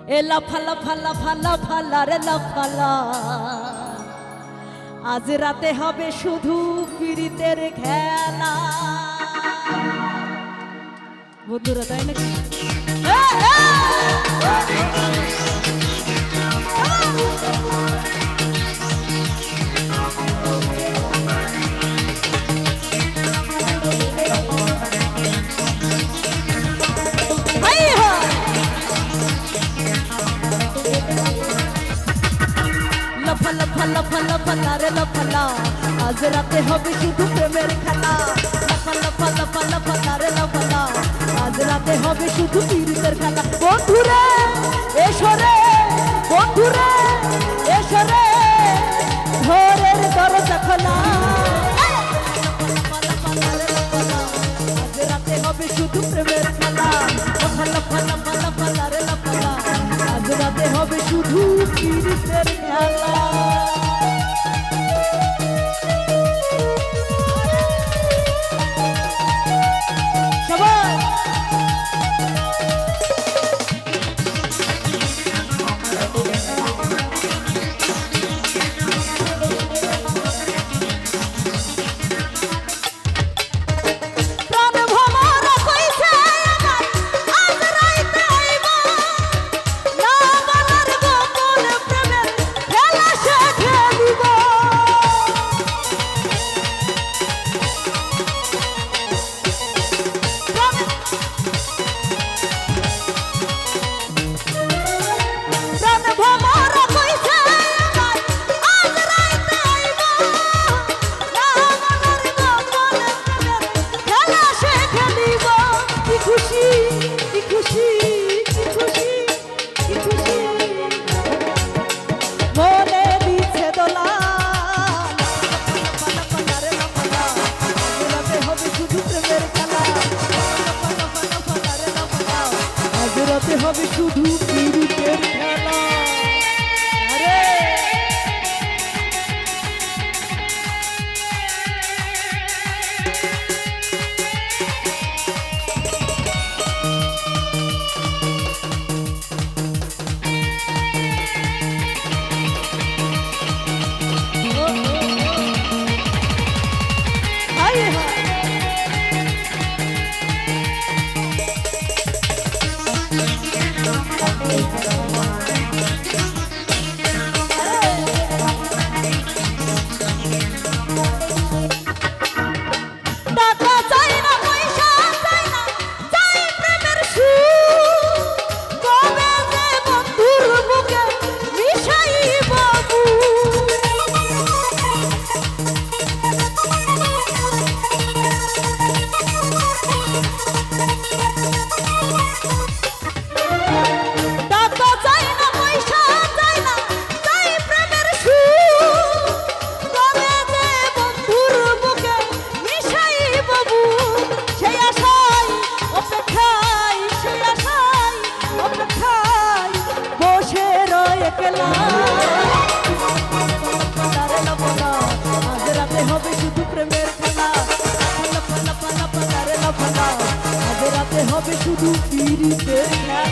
এ লাফালা ফালা ফালা ফালা রে লাফালা, আজ রাতে হবে শুধু পিরিতের খেলা। বন্ধুরা তাই নাকি? লাফালা ফালা ফালা ফালা রে লাফালা, আজ রাতে হবে শুধু প্রেমের খেলা। লাফালা ফালা ফালা ফালা রে লাফালা, আজ রাতে হবে শুধু পিরিতের খেলা। বন্ধুরে এসো রে, বন্ধুরে এসো রে, ঘরের দরজা খোলা। আজ রাতে হবে শুধু প্রেমের খেলা। লাফালা ফালা ফালা ফালা রে লাফালা, আজ রাতে হবে শুধু পিরিতের খেলা। হবে শুধু পিরিতের খেলা। আরে হবে শুধু পিরিতের খেলা।